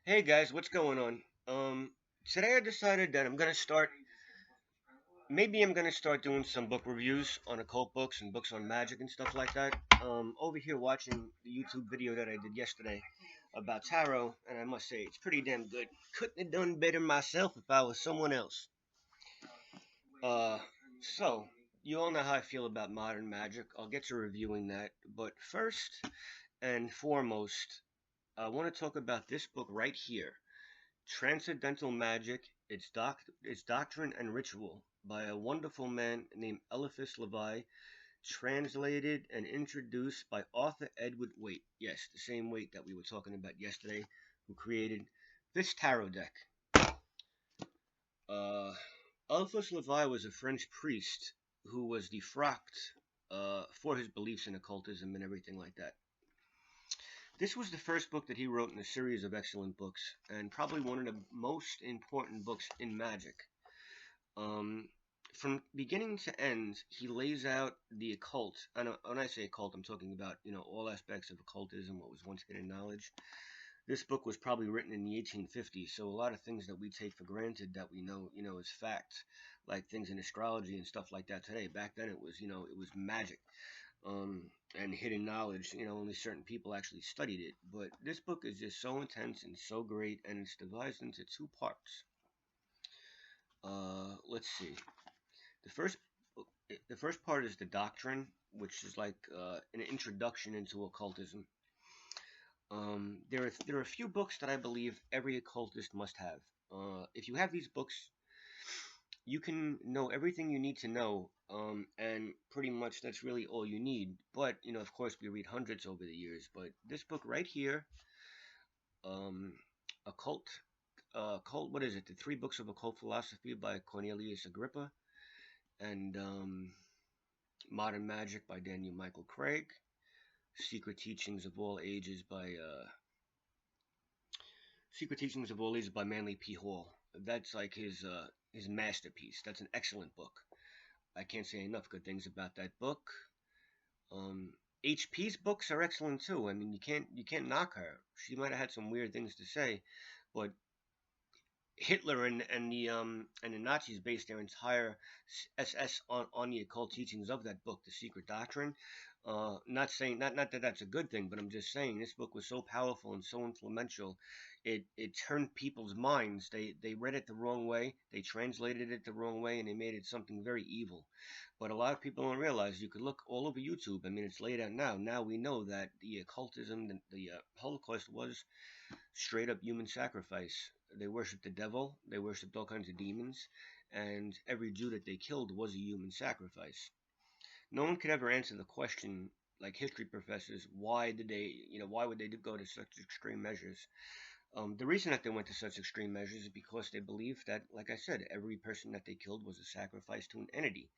Hey guys, what's going on? Today I decided that maybe I'm gonna start doing some book reviews on occult books and books on magic and stuff like that. Over here watching the YouTube video that I did yesterday about tarot, and I must say it's pretty damn good. Couldn't have done better myself if I was someone else. Uh, so you all know how I feel about modern magic. I'll get to reviewing that, but first and foremost, I want to talk about this book right here. Transcendental Magick, its Doctrine and Ritual, by a wonderful man named Eliphas Levi, translated and introduced by author Edward Waite. Yes, the same Waite that we were talking about yesterday, who created this tarot deck. Uh, Eliphas Levi was a French priest who was defrocked for his beliefs in occultism and everything like that. This was the first book that he wrote in a series of excellent books, and probably one of the most important books in magic. Um, from beginning to end, he lays out the occult. And when I say occult, I'm talking about all aspects of occultism, what was once hidden knowledge. This book was probably written in the 1850s, so a lot of things that we take for granted that we know, as fact, like things in astrology and stuff like that today. Back then, it was magic and hidden knowledge. Only certain people actually studied it. But this book is just so intense and so great, and it's divided into two parts. Let's see. The first, the first part is the Doctrine, which is like an introduction into occultism. There are a few books that I believe every occultist must have. If you have these books, you can know everything you need to know, and pretty much that's really all you need. But of course, we read hundreds over the years. But this book right here, um, Occult, Occult, what is it? The Three Books of Occult Philosophy by Cornelius Agrippa, and Modern Magic by Daniel Michael Craig, Secret Teachings of All Ages by Secret Teachings of All Ages by Manly P. Hall. That's like his masterpiece. That's an excellent book. I can't say enough good things about that book. HP's books are excellent too. I mean, you can't knock her. She might have had some weird things to say, but Hitler and the Nazis based their entire SS on the occult teachings of that book, The Secret Doctrine. Not that that's a good thing, but I'm just saying this book was so powerful and so influential. It turned people's minds. They read it the wrong way, they translated it the wrong way, and they made it something very evil. But a lot of people don't realize. You could look all over YouTube. I mean, it's laid out now. Now we know that the occultism, the Holocaust was straight up human sacrifice. They worshipped the devil, they worshipped all kinds of demons, and every Jew that they killed was a human sacrifice. No one could ever answer the question, like history professors, why would they go to such extreme measures? The reason that they went to such extreme measures is because they believed that, like I said, every person that they killed was a sacrifice to an entity,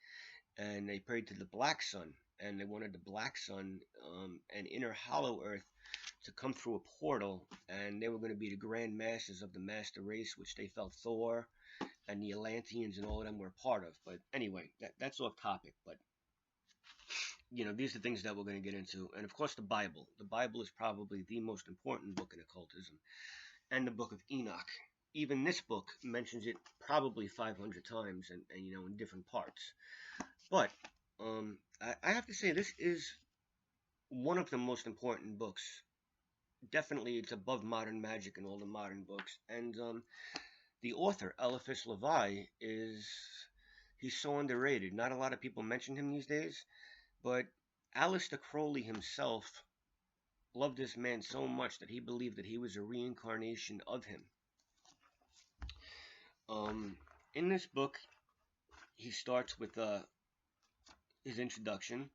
and they prayed to the Black Sun, and they wanted the Black Sun, and inner Hollow Earth to come through a portal, and they were going to be the grand masters of the master race, which they felt Thor and the Atlanteans and all of them were a part of. But anyway, that's off topic. But these are things that we're going to get into, and of course, the Bible. The Bible is probably the most important book in occultism, and the Book of Enoch. Even this book mentions it probably 500 times, and in different parts. But I have to say, this is one of the most important books. Definitely, it's above Modern Magic and all the modern books. And the author, Eliphas Levi, he's so underrated. Not a lot of people mention him these days, but Aleister Crowley himself loved this man so much that he believed that he was a reincarnation of him. In this book, he starts with his introduction.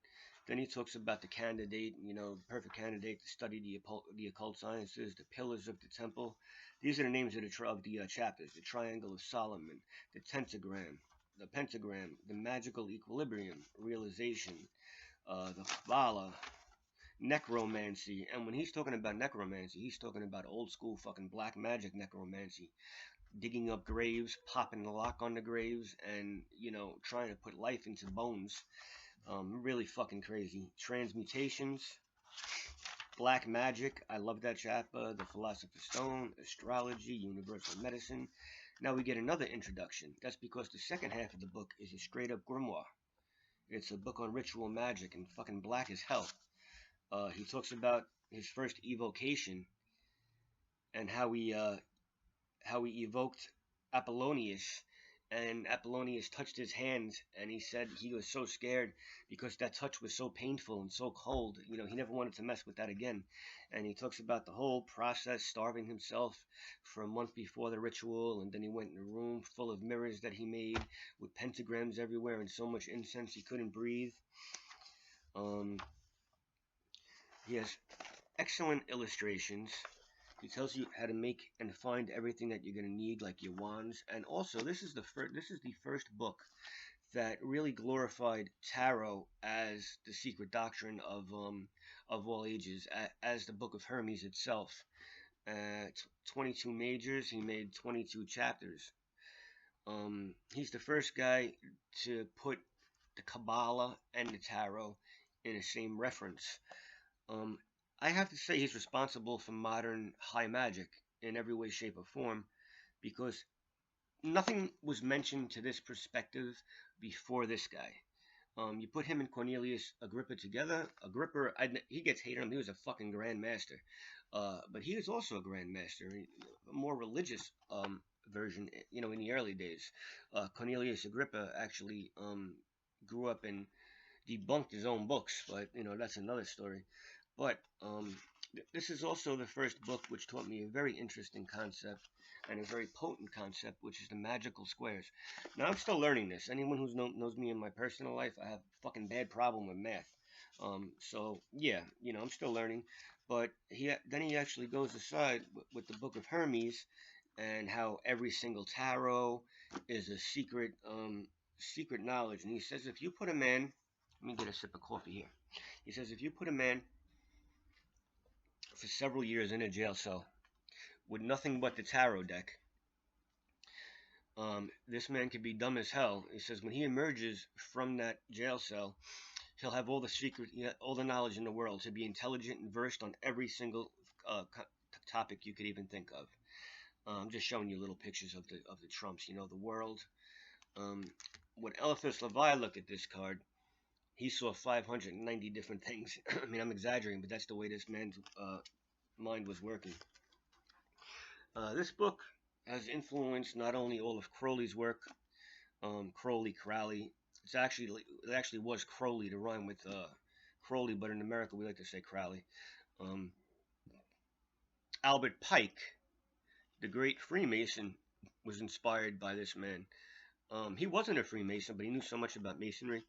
Then he talks about the candidate, perfect candidate to study the occult sciences, the pillars of the temple. These are the names of the chapters: the Triangle of Solomon, the Tentagram, the Pentagram, the Magical Equilibrium, Realization, the Kabbalah, Necromancy. And when he's talking about necromancy, he's talking about old school fucking black magic necromancy, digging up graves, popping the lock on the graves, and trying to put life into bones. Really fucking crazy. Transmutations. Black Magic, I love that chapter. The Philosopher's Stone, Astrology, Universal Medicine. Now we get another introduction. That's because the second half of the book is a straight up grimoire. It's a book on ritual magic and fucking black as hell. He talks about his first evocation and how he evoked Apollonius, and Apollonius touched his hands, and he said he was so scared because that touch was so painful and so cold. You know, he never wanted to mess with that again. And he talks about the whole process, starving himself for a month before the ritual, and then he went in a room full of mirrors that he made with pentagrams everywhere and so much incense he couldn't breathe. He has excellent illustrations. He tells you how to make and find everything that you're going to need, like your wands. And also, this is the first book that really glorified tarot as the secret doctrine of all ages, as the Book of Hermes itself. 22 majors. He made 22 chapters. He's the first guy to put the Kabbalah and the tarot in the same reference. I have to say he's responsible for modern high magic in every way, shape, or form, because nothing was mentioned to this perspective before this guy. You put him and Cornelius Agrippa together. Agrippa, he gets hated on him. He was a fucking grandmaster. But he was also a grandmaster, a more religious version, you know, in the early days. Cornelius Agrippa actually grew up and debunked his own books, but, you know, that's another story. But this is also the first book which taught me a very interesting concept and a very potent concept, which is the magical squares. Now, I'm still learning this. Anyone who knows me in my personal life, I have a fucking bad problem with math. So, yeah, you know, I'm still learning. But then he actually goes aside with the Book of Hermes and how every single tarot is a secret knowledge. And he says if you put a man... Let me get a sip of coffee here. He says if you put a man for several years in a jail cell with nothing but the tarot deck, this man could be dumb as hell. He says when he emerges from that jail cell, he'll have all the knowledge in the world. He'll be intelligent and versed on every single topic you could even think of. I'm just showing you little pictures of the trumps, you know, the world. When Eliphas Levi looked at this card, he saw 590 different things. I mean, I'm exaggerating, but that's the way this man's mind was working. This book has influenced not only all of Crowley's work, Crowley. It actually was Crowley to rhyme with Crowley, but in America we like to say Crowley. Albert Pike, the great Freemason, was inspired by this man. He wasn't a Freemason, but he knew so much about Masonry.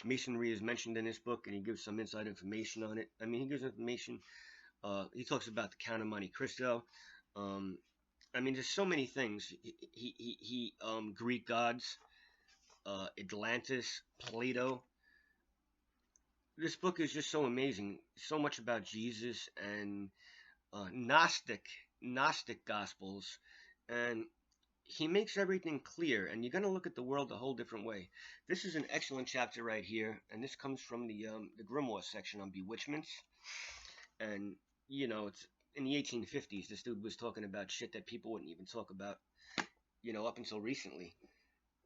Masonry is mentioned in this book, and he gives some inside information on it. I mean, he gives information. He talks about the Count of Monte Cristo. I mean, there's so many things. He Greek gods, Atlantis, Plato. This book is just so amazing. So much about Jesus and Gnostic Gospels, and he makes everything clear, and you're going to look at the world a whole different way. This is an excellent chapter right here, and this comes from the grimoire section on bewitchments. And, you know, it's in the 1850s, this dude was talking about shit that people wouldn't even talk about, you know, up until recently,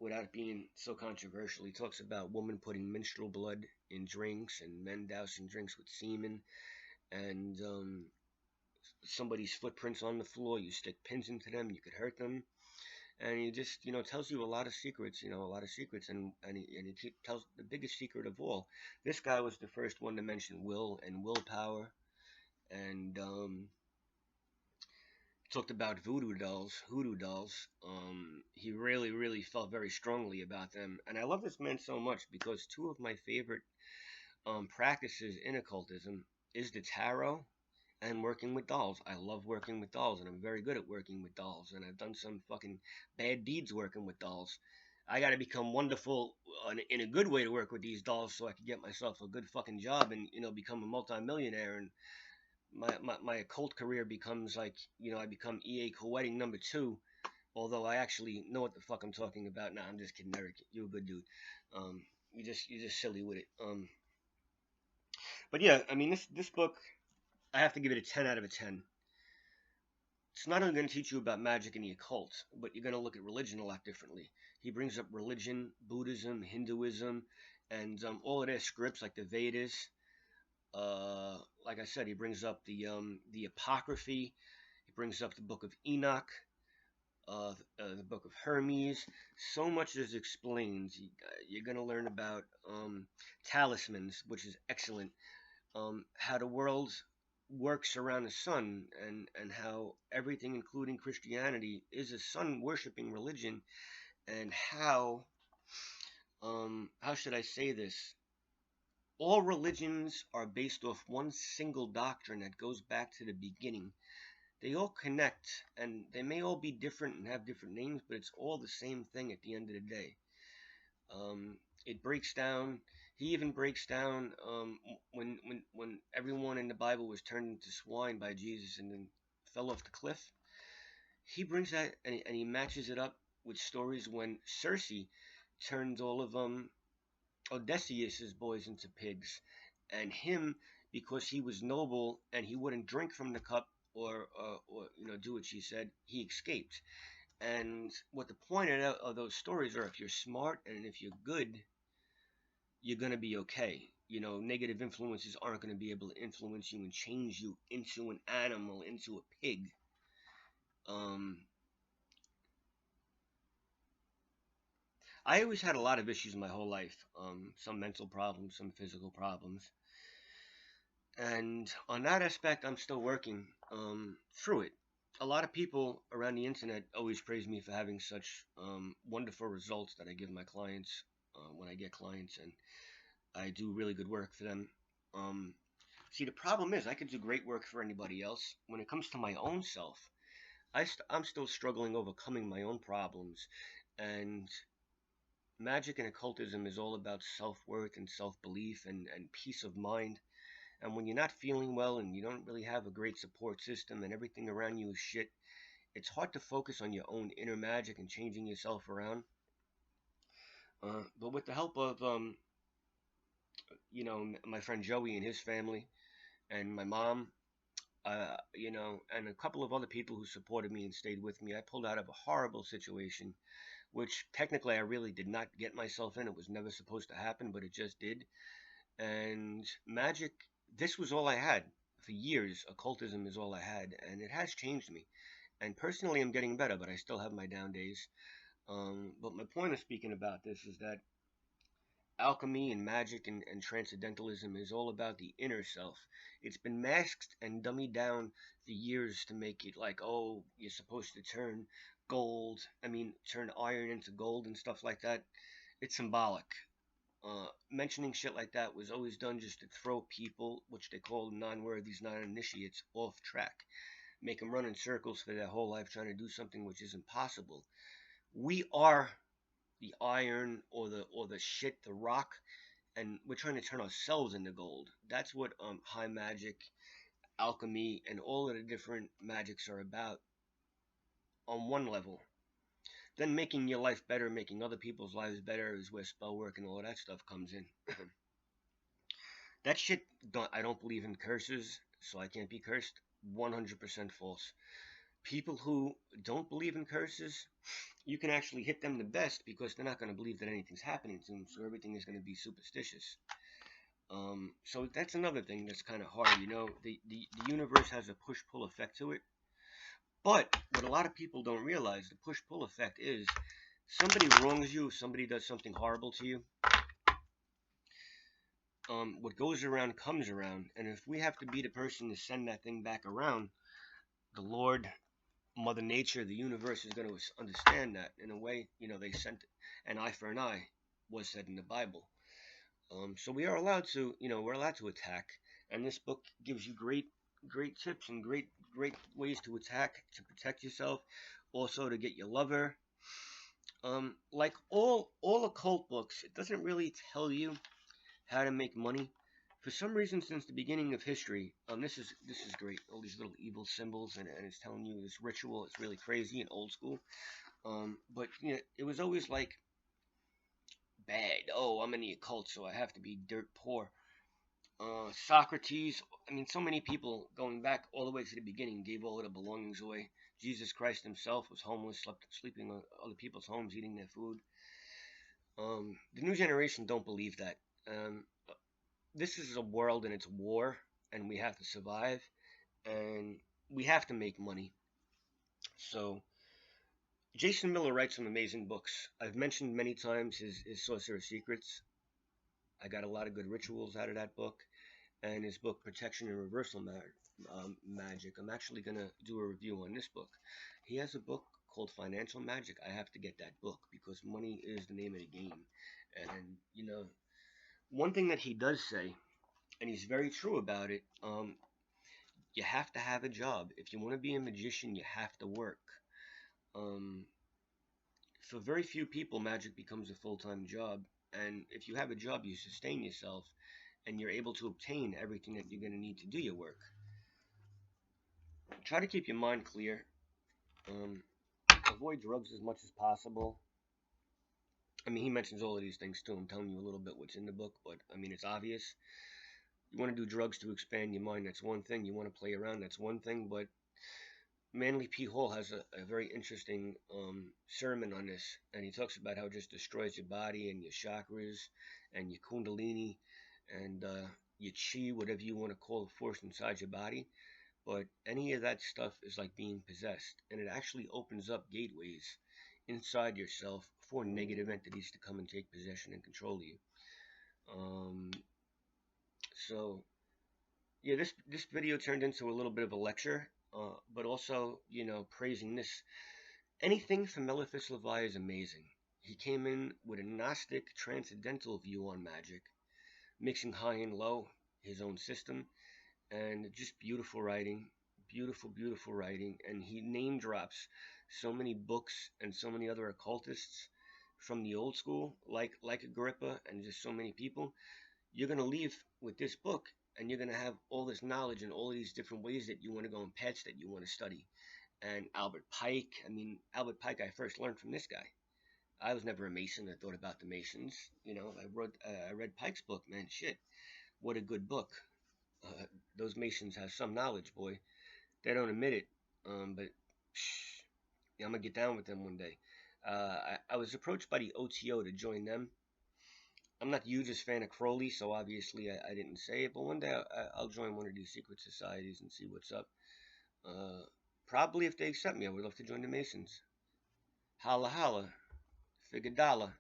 without it being so controversial. He talks about women putting menstrual blood in drinks and men dousing drinks with semen, and somebody's footprints on the floor, you stick pins into them, you could hurt them. And he just, you know, tells you a lot of secrets, and he tells the biggest secret of all. This guy was the first one to mention will and willpower, and talked about hoodoo dolls. He really felt very strongly about them, and I love this man so much because two of my favorite practices in occultism is the tarot and working with dolls. I love working with dolls, and I'm very good at working with dolls, and I've done some fucking bad deeds working with dolls. I gotta become wonderful in a good way to work with these dolls so I can get myself a good fucking job and, you know, become a multi-millionaire, and my occult career becomes like, you know, I become E.A. Koetting number 2, although I actually know what the fuck I'm talking about. Nah, I'm just kidding, Eric. You're a good dude. You're just silly with it. But yeah, I mean, this book, I have to give it a 10 out of a 10. It's not only going to teach you about magic and the occult, but you're going to look at religion a lot differently. He brings up religion, Buddhism, Hinduism, and all of their scripts like the Vedas. Like I said, he brings up the Apocryphy. He brings up the Book of Enoch, the Book of Hermes. So much is explained. You're going to learn about talismans, which is excellent. How the world works around the sun, and how everything, including Christianity, is a sun worshipping religion, and how should I say this? All religions are based off one single doctrine that goes back to the beginning. They all connect, and they may all be different and have different names, but it's all the same thing at the end of the day. It breaks down. He even breaks down when everyone in the Bible was turned into swine by Jesus and then fell off the cliff. He brings that, and he matches it up with stories when Circe turned all of Odysseus's boys into pigs, and him, because he was noble and he wouldn't drink from the cup or do what she said, he escaped. And what the point of those stories are, if you're smart and if you're good, you're going to be okay. Negative influences aren't going to be able to influence you and change you into an animal, into a pig. I always had a lot of issues my whole life. Some mental problems, some physical problems. And on that aspect, I'm still working through it. A lot of people around the internet always praise me for having such wonderful results that I give my clients when I get clients, and I do really good work for them. See, the problem is I could do great work for anybody else. When it comes to my own self, I'm still struggling overcoming my own problems. And magic and occultism is all about self-worth and self-belief and peace of mind. And when you're not feeling well and you don't really have a great support system and everything around you is shit, it's hard to focus on your own inner magic and changing yourself around. But with the help of, my friend Joey and his family, and my mom, and a couple of other people who supported me and stayed with me, I pulled out of a horrible situation, which technically I really did not get myself in. It was never supposed to happen, but it just did. And magic, this was all I had. For years, occultism is all I had, and it has changed me. And personally, I'm getting better, but I still have my down days. But my point of speaking about this is that alchemy and magic and transcendentalism is all about the inner self. It's been masked and dummied down for years to make it like, oh, you're supposed to turn turn iron into gold and stuff like that. It's symbolic. Mentioning shit like that was always done just to throw people, which they call non-worthies, non-initiates, off track. Make them run in circles for their whole life trying to do something which is impossible. We are the iron or the shit, the rock, and we're trying to turn ourselves into gold. That's what high magic, alchemy, and all of the different magics are about on one level. Then making your life better, making other people's lives better is where spell work and all of that stuff comes in. That shit, I don't believe in curses, so I can't be cursed. 100% false. People who don't believe in curses, you can actually hit them the best because they're not going to believe that anything's happening to them, so everything is going to be superstitious. So that's another thing that's kind of hard. The universe has a push-pull effect to it. But what a lot of people don't realize, the push-pull effect is somebody wrongs you, somebody does something horrible to you. What goes around comes around. And if we have to be the person to send that thing back around, the Lord, Mother Nature, the universe is going to understand that. In a way, they sent an eye for an eye, was said in the Bible. So we are allowed to, we're allowed to attack. And this book gives you great tips and great ways to attack, to protect yourself, also to get your lover. Like all occult books, it doesn't really tell you how to make money. For some reason, since the beginning of history, this is great. All these little evil symbols, and it's telling you this ritual. It's really crazy and old school. But it was always like bad. Oh, I'm in the occult, so I have to be dirt poor. Socrates. I mean, so many people going back all the way to the beginning gave all of their belongings away. Jesus Christ himself was homeless, sleeping on other people's homes, eating their food. The new generation don't believe that. Um, this is a world and it's war, and we have to survive, and we have to make money. So Jason Miller writes some amazing books. I've mentioned many times his Sorcerer Secrets. I got a lot of good rituals out of that book, and his book Protection and Reversal Magic. I'm actually going to do a review on this book. He has a book called Financial Magic. I have to get that book because money is the name of the game. And, you know, one thing that he does say, and he's very true about it, you have to have a job. If you want to be a magician, you have to work. Um, for very few people, magic becomes a full-time job. And if you have a job, you sustain yourself, and you're able to obtain everything that you're going to need to do your work. Try to keep your mind clear. Avoid drugs as much as possible. I mean, he mentions all of these things too. I'm telling you a little bit what's in the book, but I mean, it's obvious. You want to do drugs to expand your mind, that's one thing. You want to play around, that's one thing. But Manly P. Hall has a very interesting sermon on this, and he talks about how it just destroys your body and your chakras and your kundalini and your chi, whatever you want to call the force inside your body. But any of that stuff is like being possessed, and it actually opens up gateways inside yourself for negative entities to come and take possession and control you. So yeah, this video turned into a little bit of a lecture, but also, you know, praising this. Anything from Eliphas Levi is amazing. He came in with a Gnostic transcendental view on magic, mixing high and low, his own system, and just beautiful writing, beautiful writing. And he name drops so many books and so many other occultists from the old school, like Agrippa, and just so many people. You're going to leave with this book, and you're going to have all this knowledge and all of these different ways that you want to go and paths that you want to study. And Albert Pike, I mean, Albert Pike, I first learned from this guy. I was never a Mason. I thought about the Masons. You know, I read Pike's book, man. Shit, what a good book. Those Masons have some knowledge, boy. They don't admit it, but yeah, I'm going to get down with them one day. I was approached by the OTO to join them. I'm not the hugest fan of Crowley, so obviously I didn't say it, but one day I'll join one of these secret societies and see what's up. Probably if they accept me, I would love to join the Masons. Holla holla. Figadala.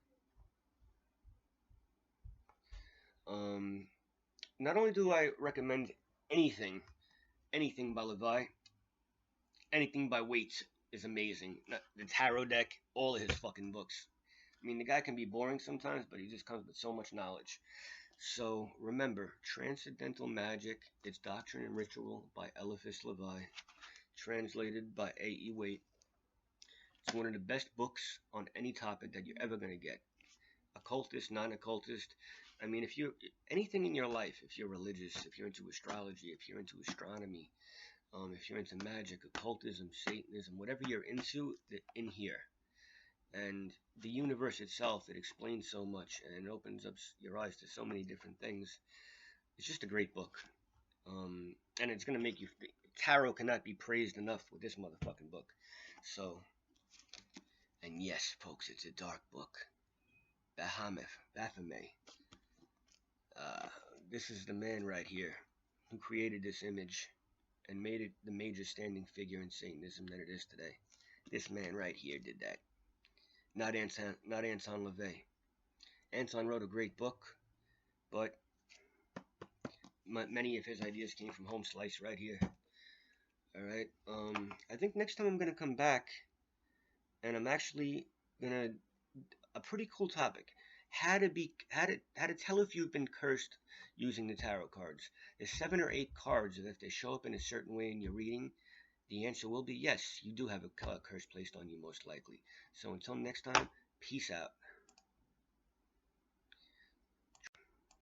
Not only do I recommend anything by Levi, anything by Waite is amazing. The tarot deck, all of his fucking books. I mean, the guy can be boring sometimes, but he just comes with so much knowledge. So remember, Transcendental Magick, it's Doctrine and Ritual by Eliphas Levi, translated by A.E. Waite. It's one of the best books on any topic that you're ever going to get. Occultist, non-occultist. I mean, if you're anything in your life, if you're religious, if you're into astrology, if you're into astronomy, if you're into magic, occultism, Satanism, whatever you're into, in here. And the universe itself, it explains so much, and it opens up your eyes to so many different things. It's just a great book. And it's going to make you... Tarot cannot be praised enough with this motherfucking book. So, and yes, folks, it's a dark book. Baphomet. This is the man right here who created this image and made it the major standing figure in Satanism that it is today. This man right here did that. Not Anton LaVey. Anton wrote a great book, but many of his ideas came from Home Slice right here. Alright, I think next time I'm going to come back, and I'm actually going to, a pretty cool topic, how to tell if you've been cursed using the tarot cards. There's 7 or 8 cards that if they show up in a certain way in your reading, the answer will be yes, you do have a curse placed on you most likely. So until next time, peace out.